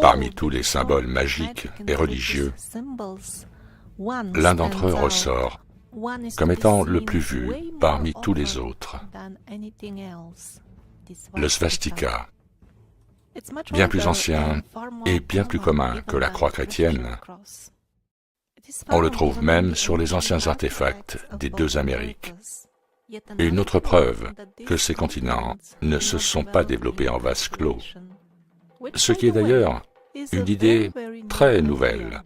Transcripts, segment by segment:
Parmi tous les symboles magiques et religieux, l'un d'entre eux ressort comme étant le plus vu parmi tous les autres. Le svastika, bien plus ancien et bien plus commun que la croix chrétienne. On le trouve même sur les anciens artefacts des deux Amériques. Une autre preuve que ces continents ne se sont pas développés en vase clos. Ce qui est d'ailleurs une idée très nouvelle.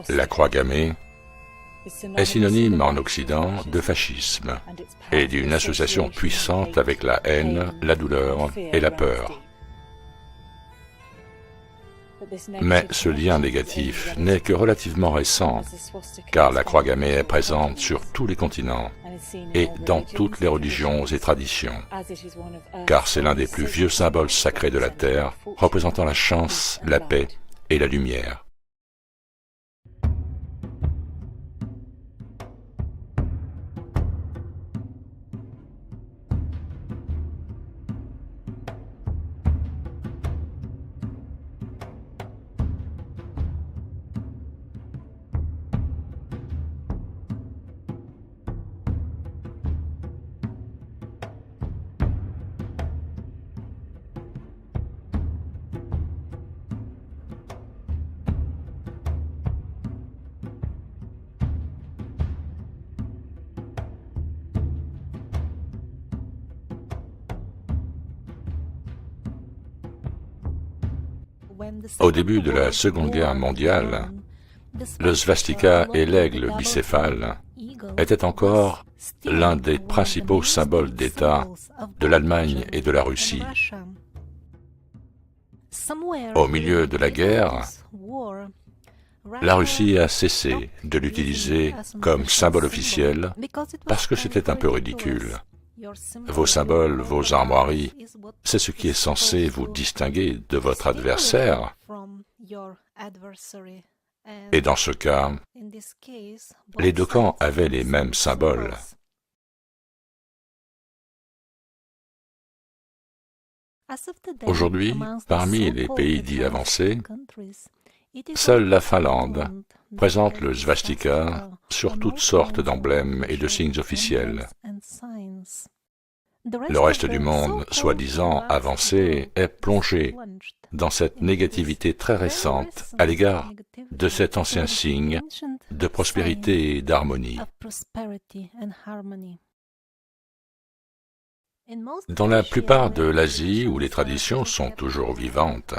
La croix gammée est synonyme en Occident de fascisme et d'une association puissante avec la haine, la douleur et la peur. Mais ce lien négatif n'est que relativement récent, car la croix gammée est présente sur tous les continents et dans toutes les religions et traditions, car c'est l'un des plus vieux symboles sacrés de la Terre, représentant la chance, la paix et la lumière. Au début de la Seconde Guerre mondiale, le svastika et l'aigle bicéphale étaient encore l'un des principaux symboles d'État de l'Allemagne et de la Russie. Au milieu de la guerre, la Russie a cessé de l'utiliser comme symbole officiel parce que c'était un peu ridicule. Vos symboles, vos armoiries, c'est ce qui est censé vous distinguer de votre adversaire. Et dans ce cas, les deux camps avaient les mêmes symboles. Aujourd'hui, parmi les pays dits avancés, seule la Finlande présente le svastika sur toutes sortes d'emblèmes et de signes officiels. Le reste du monde, soi-disant avancé, est plongé dans cette négativité très récente à l'égard de cet ancien signe de prospérité et d'harmonie. Dans la plupart de l'Asie, où les traditions sont toujours vivantes,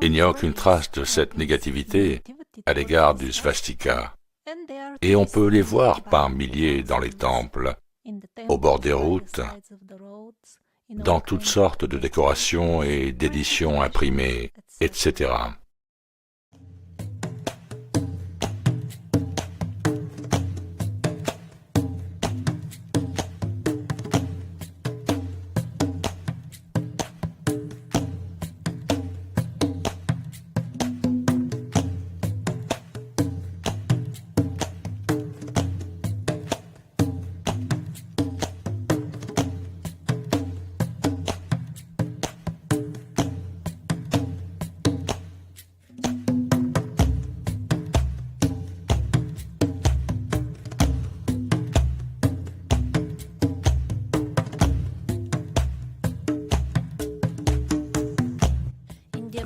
il n'y a aucune trace de cette négativité à l'égard du svastika, et on peut les voir par milliers dans les temples, au bord des routes, dans toutes sortes de décorations et d'éditions imprimées, etc.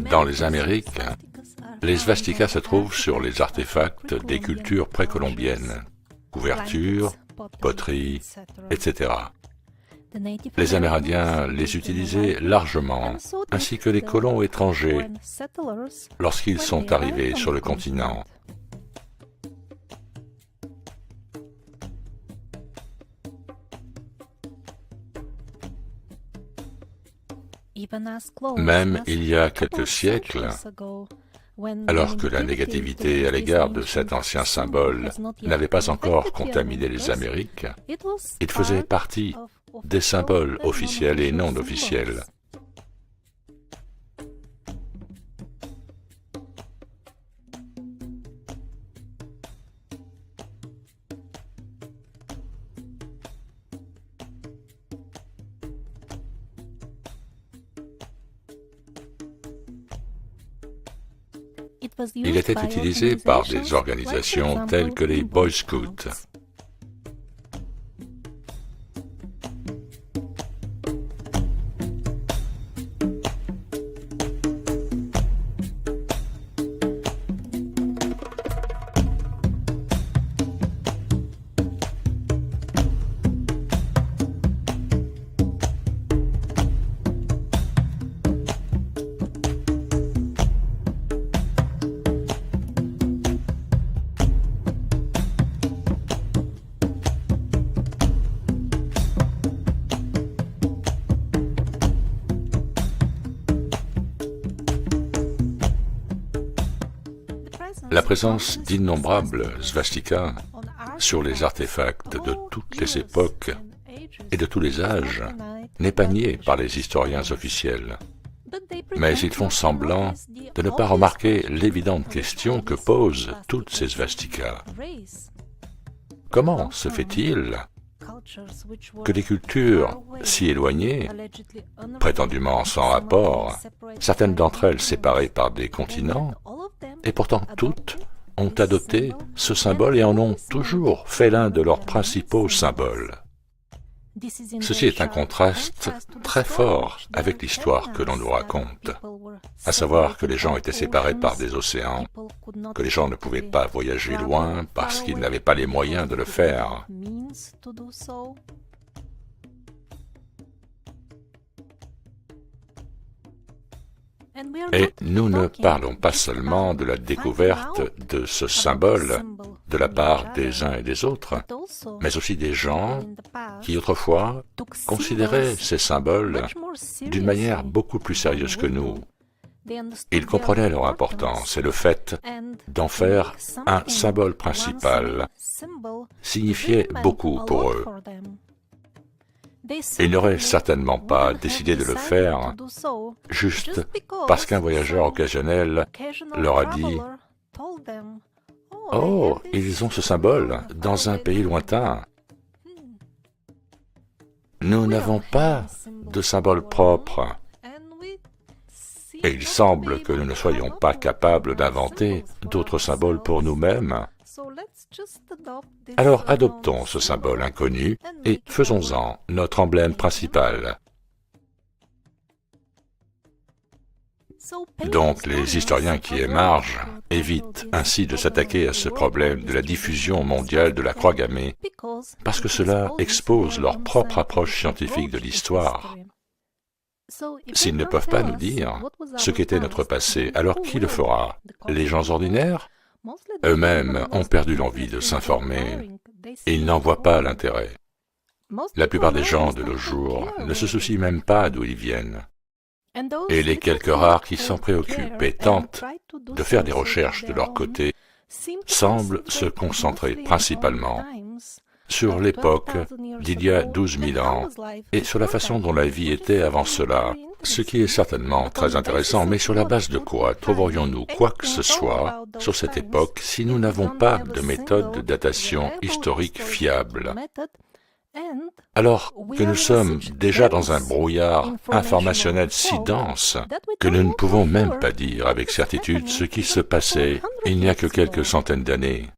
Dans les Amériques, les svastikas se trouvent sur les artefacts des cultures précolombiennes, couvertures, poteries, etc. Les Amérindiens les utilisaient largement, ainsi que les colons étrangers, lorsqu'ils sont arrivés sur le continent. Même il y a quelques siècles, alors que la négativité à l'égard de cet ancien symbole n'avait pas encore contaminé les Amériques, il faisait partie des symboles officiels et non officiels. Il était utilisé par des organisations telles que les Boy Scouts. La présence d'innombrables svastikas sur les artefacts de toutes les époques et de tous les âges n'est pas niée par les historiens officiels. Mais ils font semblant de ne pas remarquer l'évidente question que posent toutes ces svastikas. Comment se fait-il que des cultures si éloignées, prétendument sans rapport, certaines d'entre elles séparées par des continents, et pourtant toutes ont adopté ce symbole et en ont toujours fait l'un de leurs principaux symboles. Ceci est un contraste très fort avec l'histoire que l'on nous raconte, à savoir que les gens étaient séparés par des océans, que les gens ne pouvaient pas voyager loin parce qu'ils n'avaient pas les moyens de le faire. Et nous ne parlons pas seulement de la découverte de ce symbole de la part des uns et des autres, mais aussi des gens qui autrefois considéraient ces symboles d'une manière beaucoup plus sérieuse que nous. Ils comprenaient leur importance et le fait d'en faire un symbole principal signifiait beaucoup pour eux. Ils n'auraient certainement pas décidé de le faire juste parce qu'un voyageur occasionnel leur a dit « Oh, ils ont ce symbole dans un pays lointain. Nous n'avons pas de symbole propre. Et il semble que nous ne soyons pas capables d'inventer d'autres symboles pour nous-mêmes. Alors adoptons ce symbole inconnu et faisons-en notre emblème principal. » Donc les historiens qui émargent évitent ainsi de s'attaquer à ce problème de la diffusion mondiale de la croix gammée, parce que cela expose leur propre approche scientifique de l'histoire. S'ils ne peuvent pas nous dire ce qu'était notre passé, alors qui le fera? Les gens ordinaires? Eux-mêmes ont perdu l'envie de s'informer. Ils n'en voient pas l'intérêt. La plupart des gens de nos jours ne se soucient même pas d'où ils viennent. Et les quelques rares qui s'en préoccupent et tentent de faire des recherches de leur côté semblent se concentrer principalement sur l'époque d'il y a 12 000 ans et sur la façon dont la vie était avant cela, ce qui est certainement très intéressant, mais sur la base de quoi trouverions-nous quoi que ce soit sur cette époque si nous n'avons pas de méthode de datation historique fiable? Alors que nous sommes déjà dans un brouillard informationnel si dense que nous ne pouvons même pas dire avec certitude ce qui se passait il n'y a que quelques centaines d'années.